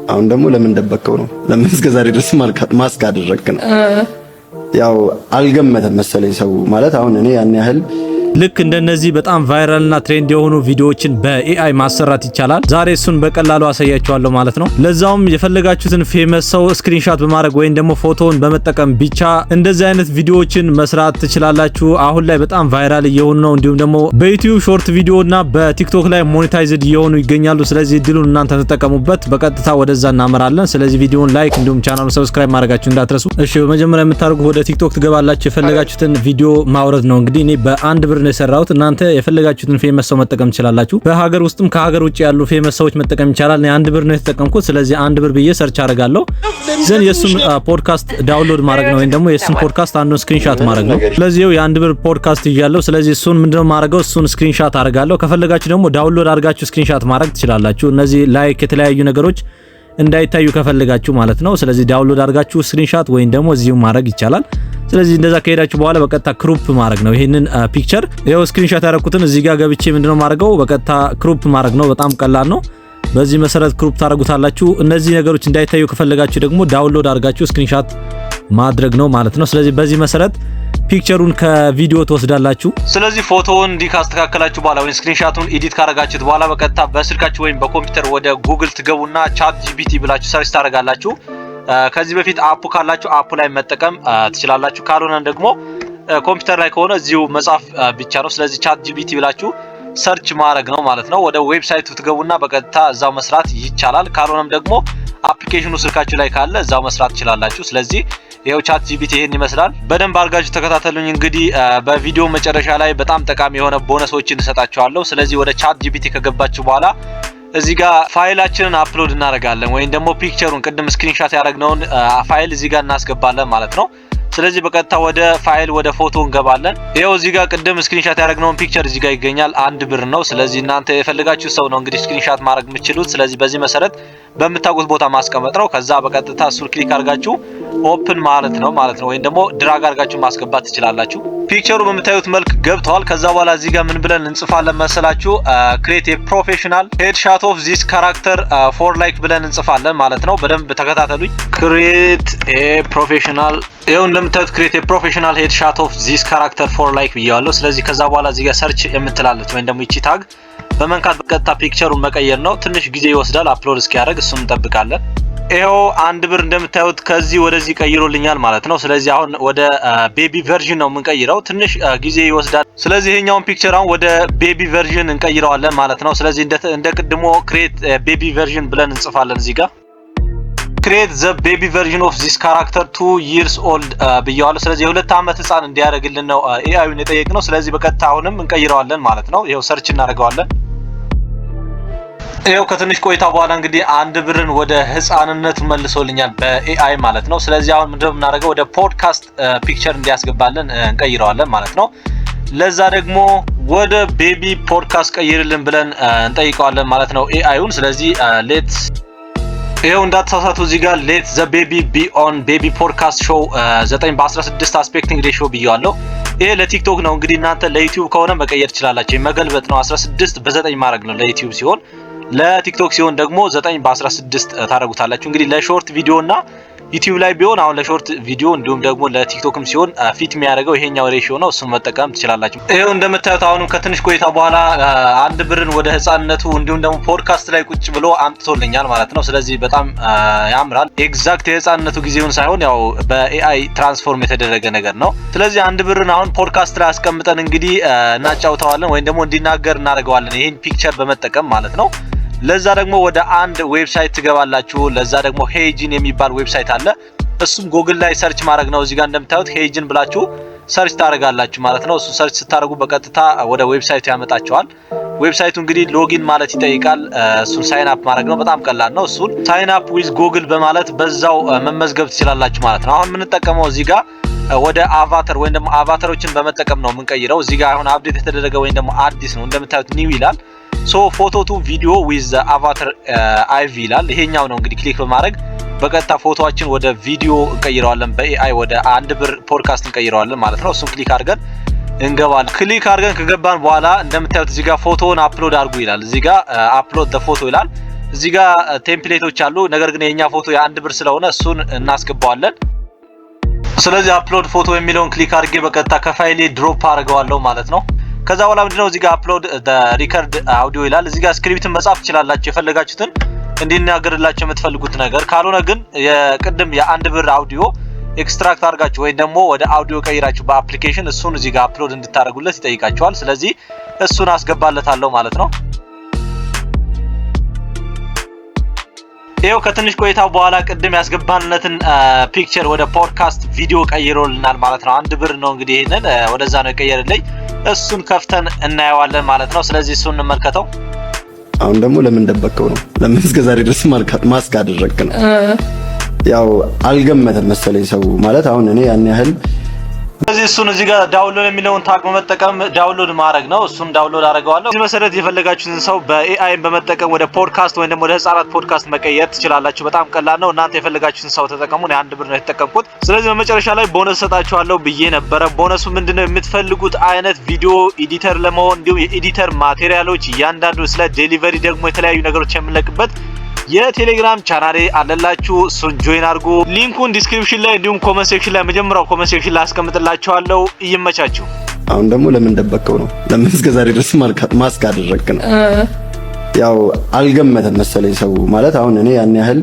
አሁን ደግሞ ለምን ደበከው ነው? ለምን እስከዛሬ ድረስ ማስክ አደረግክ ነው? ያው አልገመተም መሰለኝ ሰው ማለት አሁን እኔ ያን ያህል ልክ እንደነዚህ በጣም ቫይራልና ትሬንድ የሆኑ ቪዲዮዎችን በኤአይ ማሰራት ይቻላል። ዛሬ እሱን በቀላሉ አሳያችኋለሁ ማለት ነው። ለዛውም የፈለጋችሁትን ፌመስ ሰው ስክሪንሻት በማድረግ ወይም ደግሞ ፎቶውን በመጠቀም ብቻ እንደዚህ አይነት ቪዲዮዎችን መስራት ትችላላችሁ። አሁን ላይ በጣም ቫይራል እየሆኑ ነው። እንዲሁም ደግሞ በዩቲዩብ ሾርት ቪዲዮና በቲክቶክ ላይ ሞኔታይዝድ እየሆኑ ይገኛሉ። ስለዚህ እድሉን እናንተ ተጠቀሙበት። በቀጥታ ወደዛ እናመራለን። ስለዚህ ቪዲዮውን ላይክ እንዲሁም ቻናሉን ሰብስክራይብ ማድረጋችሁ እንዳትረሱ። እሺ፣ በመጀመሪያ የምታደርጉት ወደ ቲክቶክ ትገባላችሁ። የፈለጋችሁትን ቪዲዮ ማውረድ ነው። እንግዲህ እኔ በአንድ ብር የሰራሁት እናንተ የፈለጋችሁትን ፌመስ ሰው መጠቀም ትችላላችሁ። በሀገር ውስጥም ከሀገር ውጭ ያሉ ፌመስ ሰዎች መጠቀም ይቻላል። እኔ 1 ብር ነው የተጠቀምኩት። ስለዚህ 1 ብር ብዬ ሰርች አደርጋለሁ። ዘን የሱን ፖድካስት ዳውንሎድ ማድረግ ነው ወይም ደግሞ የሱን ፖድካስት አንዱን ስክሪንሻት ማድረግ ነው። ስለዚህ የ1 ብር ፖድካስት ይያለው። ስለዚህ እሱን ምንድነው ማድረገው? እሱን ስክሪንሻት አደርጋለሁ። ከፈለጋችሁ ደግሞ ዳውንሎድ አድርጋችሁ ስክሪንሻት ማድረግ ትችላላችሁ። እነዚህ ላይክ የተለያዩ ነገሮች እንዳይታዩ ከፈለጋችሁ ማለት ነው። ስለዚህ ዳውንሎድ አድርጋችሁ ስክሪንሻት ወይም ደግሞ እዚሁ ማድረግ ይቻላል። ስለዚህ እንደዛ ከሄዳችሁ በኋላ በቀጥታ ክሩፕ ማድረግ ነው። ይሄንን ፒክቸር ይሄው ስክሪንሻት ያደረኩትን እዚህ ጋር ገብቼ ምንድነው ማድረገው? በቀጥታ ክሩፕ ማድረግ ነው። በጣም ቀላል ነው። በዚህ መሰረት ክሩፕ ታደርጉታላችሁ። እነዚህ ነገሮች እንዳይታዩ ከፈለጋችሁ ደግሞ ዳውንሎድ አድርጋችሁ ስክሪንሻት ማድረግ ነው ማለት ነው። ስለዚህ በዚህ መሰረት ፒክቸሩን ከቪዲዮ ተወስዳላችሁ። ስለዚህ ፎቶውን እንዲህ ካስተካከላችሁ በኋላ ወይ ስክሪንሻቱን ኤዲት ካረጋችሁት በኋላ በቀጥታ በስልካችሁ ወይም በኮምፒውተር ወደ ጉግል ትገቡና ቻት ጂፒቲ ብላችሁ ሰርች ታደርጋላችሁ። ከዚህ በፊት አፑ ካላችሁ አፑ ላይ መጠቀም ትችላላችሁ። ካልሆነ ደግሞ ኮምፒውተር ላይ ከሆነ እዚሁ መጻፍ ብቻ ነው። ስለዚህ ቻት ጂፒቲ ብላችሁ ሰርች ማድረግ ነው ማለት ነው። ወደ ዌብሳይቱ ትገቡና በቀጥታ እዛው መስራት ይቻላል። ካልሆነም ደግሞ አፕሊኬሽኑ ስልካችሁ ላይ ካለ እዛው መስራት ትችላላችሁ። ስለዚህ ይሄው ቻት ጂፒቲ ይሄን ይመስላል። በደንብ አድርጋችሁ ተከታተሉኝ። እንግዲህ በቪዲዮ መጨረሻ ላይ በጣም ጠቃሚ የሆነ ቦነሶችን እሰጣችኋለሁ። ስለዚህ ወደ ቻት ጂፒቲ ከገባችሁ በኋላ እዚህ ጋር ፋይላችንን አፕሎድ እናደርጋለን ወይም ደግሞ ፒክቸሩን ቅድም ስክሪንሻት ያደረግነውን ፋይል እዚህ ጋር እናስገባለን ማለት ነው። ስለዚህ በቀጥታ ወደ ፋይል ወደ ፎቶ እንገባለን። ይሄው እዚህ ጋር ቅድም ስክሪንሻት ያደረግነውን ፒክቸር እዚህ ጋር ይገኛል። 1 ብር ነው። ስለዚህ እናንተ የፈለጋችሁ ሰው ነው እንግዲህ ስክሪንሻት ማድረግ የምትችሉት። ስለዚህ በዚህ መሰረት በምታውቁት ቦታ ማስቀመጥ ነው። ከዛ በቀጥታ እሱን ክሊክ አድርጋችሁ ኦፕን ማለት ነው ወይም ደግሞ ድራግ አድርጋችሁ ማስገባት ትችላላችሁ። ፒክቸሩ በምታዩት መልክ ገብቷል። ከዛ በኋላ እዚህ ጋር ምን ብለን እንጽፋለን መሰላችሁ? ክሬት ኤ ፕሮፌሽናል ሄድሻት ኦፍ ዚስ ካራክተር ፎር ላይክ ብለን እንጽፋለን ማለት ነው። በደንብ ተከታተሉኝ። ክሬት ኤ ፕሮፌሽናል ይሄው እንደምታዩት ክሬት ኤ ፕሮፌሽናል ሄድሻት ኦፍ ዚስ ካራክተር ፎር ላይክ ብያለሁ። ስለዚህ ከዛ በኋላ እዚህ ጋር ሰርች የምትላለች ወይም ደግሞ እቺ ታግ በመንካት በቀጥታ ፒክቸሩን መቀየር ነው። ትንሽ ጊዜ ይወስዳል አፕሎድ እስኪያደርግ፣ እሱን እንጠብቃለን። ይሄው 1 ብር እንደምታዩት ከዚህ ወደዚህ ቀይሮልኛል ማለት ነው። ስለዚህ አሁን ወደ ቤቢ ቨርዥን ነው የምንቀይረው። ትንሽ ጊዜ ይወስዳል። ስለዚህ ይሄኛውን ፒክቸር አሁን ወደ ቤቢ ቨርዥን እንቀይረዋለን ማለት ነው። ስለዚህ እንደ ቅድሞ ክሬት ቤቢ ቨርዥን ብለን እንጽፋለን እዚህ ጋር ክሬት ዘ ቤቢ ቨርዥን ኦፍ ዚስ ካራክተር 2 years old ብያለሁ። ስለዚህ የ2 ዓመት ህፃን እንዲያደርግልን ነው ኤአይን የጠየቅነው። ስለዚህ በቀጥታ አሁንም እንቀይረዋለን ማለት ነው። ይሄው ሰርች እናደርገዋለን። ይሄው ከትንሽ ቆይታ በኋላ እንግዲህ 1 ብርን ወደ ህፃንነት መልሶልኛል በኤአይ ማለት ነው። ስለዚህ አሁን ምንድነው የምናደርገው? ወደ ፖድካስት ፒክቸር እንዲያስገባልን እንቀይረዋለን ማለት ነው። ለዛ ደግሞ ወደ ቤቢ ፖድካስት ቀይርልን ብለን እንጠይቀዋለን ማለት ነው ኤአይውን። ስለዚህ ሌትስ ይሄው እንዳትሳሳቱ እዚህ ጋር ሌት ዘ ቤቢ ቢ ኦን ቤቢ ፖድካስት ሾው 9:16 አስፔክቲንግ ሬሾ ብያለሁ። ይሄ ለቲክቶክ ነው። እንግዲህ እናንተ ለዩቲዩብ ከሆነ መቀየር ትችላላችሁ። መገልበጥ ነው። 16 በ9 ማድረግ ነው ለዩቲዩብ ሲሆን፣ ለቲክቶክ ሲሆን ደግሞ 9:16 ታደርጉታላችሁ። እንግዲህ ለሾርት ቪዲዮ እና ዩቲዩብ ላይ ቢሆን አሁን ለሾርት ቪዲዮ እንዲሁም ደግሞ ለቲክቶክም ሲሆን ፊት የሚያደርገው ይሄኛው ሬሽዮ ነው። እሱን መጠቀም ትችላላችሁ። ይሄው እንደምታዩት አሁንም ከትንሽ ቆይታ በኋላ 1 ብርን ወደ ህፃንነቱ እንዲሁም ደግሞ ፖድካስት ላይ ቁጭ ብሎ አምጥቶልኛል ማለት ነው። ስለዚህ በጣም ያምራል። ኤግዛክት የህፃንነቱ ጊዜውን ሳይሆን ያው በኤአይ ትራንስፎርም የተደረገ ነገር ነው። ስለዚህ 1 ብርን አሁን ፖድካስት ላይ አስቀምጠን እንግዲህ እናጫውተዋለን ወይም ደግሞ እንዲናገር እናደርገዋለን ይሄን ፒክቸር በመጠቀም ማለት ነው። ለዛ ደግሞ ወደ አንድ ዌብሳይት ትገባላችሁ። ለዛ ደግሞ ሄይጂን የሚባል ዌብሳይት አለ። እሱም ጉግል ላይ ሰርች ማድረግ ነው። እዚህ ጋር እንደምታዩት ሄይጂን ብላችሁ ሰርች ታደርጋላችሁ ማለት ነው። እሱ ሰርች ስታደርጉ በቀጥታ ወደ ዌብሳይቱ ያመጣችኋል። ዌብሳይቱ እንግዲህ ሎጊን ማለት ይጠይቃል። እሱን ሳይን አፕ ማድረግ ነው። በጣም ቀላል ነው። እሱን ሳይን አፕ ዊዝ ጉግል በማለት በዛው መመዝገብ ትችላላችሁ ማለት ነው። አሁን የምንጠቀመው እዚህ ጋር ወደ አቫተር ወይም ደግሞ አቫተሮችን በመጠቀም ነው የምንቀይረው። እዚህ ጋር አሁን አፕዴት የተደረገ ወይም ደግሞ አዲስ ነው። እንደምታዩት ኒው ይላል። ሶ ፎቶ ቱ ቪዲዮ ዊዝ አቫተር አይቪ ይላል። ይሄኛው ነው እንግዲህ ክሊክ በማድረግ በቀጥታ ፎቶአችን ወደ ቪዲዮ እንቀይረዋለን። በኤአይ ወደ 1 ብር ፖድካስት እንቀይረዋለን ማለት ነው። እሱን ክሊክ አድርገን እንገባለን። ክሊክ አድርገን ከገባን በኋላ እንደምታዩት እዚህ ጋር ፎቶውን አፕሎድ አድርጉ ይላል። እዚህ ጋር አፕሎድ ዘ ፎቶ ይላል። እዚህ ጋር ቴምፕሌቶች አሉ። ነገር ግን የኛ ፎቶ የአንድ ብር ስለሆነ እሱን እናስገባዋለን። ስለዚህ አፕሎድ ፎቶ የሚለውን ክሊክ አድርጌ በቀጥታ ከፋይሌ ድሮፕ አድርገዋለሁ ማለት ነው። ከዛ በኋላ ምንድነው እዚህ ጋር አፕሎድ ሪከርድ አውዲዮ ይላል። እዚህ ጋር ስክሪፕትን መጻፍ ትችላላችሁ የፈለጋችሁትን እንዲናገርላችሁ የምትፈልጉት ነገር። ካልሆነ ግን የቅድም የአንድ ብር አውዲዮ ኤክስትራክት አድርጋችሁ ወይ ደግሞ ወደ አውዲዮ ቀይራችሁ በአፕሊኬሽን እሱን እዚህ ጋር አፕሎድ እንድታደርጉለት ይጠይቃችኋል። ስለዚህ እሱን አስገባለታለሁ ማለት ነው። ይሄው ከትንሽ ቆይታ በኋላ ቅድም ያስገባንለትን ፒክቸር ወደ ፖድካስት ቪዲዮ ቀይሮልናል ማለት ነው። አንድ ብር ነው እንግዲህ ይሄንን ወደዛ ነው የቀየረልኝ። እሱን ከፍተን እናየዋለን ማለት ነው። ስለዚህ እሱን እንመልከተው። አሁን ደግሞ ለምን ደበቀው ነው? ለምን እስከዛሬ ድረስ ማስክ አደረግክ ነው? ያው አልገመተም መሰለኝ ሰው ማለት አሁን እኔ ያን ያህል ስለዚህ እሱን እዚህ ጋር ዳውንሎድ የሚለውን ታግ በመጠቀም ዳውንሎድ ማድረግ ነው። እሱን ዳውንሎድ አደርገዋለሁ። እዚህ መሰረት የፈለጋችሁትን ሰው በኤአይ በመጠቀም ወደ ፖድካስት ወይ ደግሞ ወደ ህፃናት ፖድካስት መቀየር ትችላላችሁ። በጣም ቀላል ነው። እናንተ የፈለጋችሁትን ሰው ተጠቀሙ። እኔ አንድ ብር ነው የተጠቀምኩት። ስለዚህ በመጨረሻ ላይ ቦነስ ሰጣችኋለሁ ብዬ ነበረ። ቦነሱ ምንድነው? የምትፈልጉት አይነት ቪዲዮ ኤዲተር ለመሆን እንዲሁም የኤዲተር ማቴሪያሎች እያንዳንዱ ስለ ዴሊቨሪ ደግሞ የተለያዩ ነገሮች የምንለቅበት የቴሌግራም ቻናሌ አለላችሁ። እሱን ጆይን አድርጉ። ሊንኩን ዲስክሪፕሽን ላይ እንዲሁም ኮሜንት ሴክሽን ላይ መጀመሪያው ኮሜንት ሴክሽን ላይ አስቀምጥላችኋለሁ። ይመቻችሁ። አሁን ደግሞ ለምን ደበቀው ነው? ለምን እስከዛሬ ድረስ ማስክ አደረግክ ነው? ያው አልገመተም መሰለኝ ሰው ማለት አሁን እኔ ያን ያህል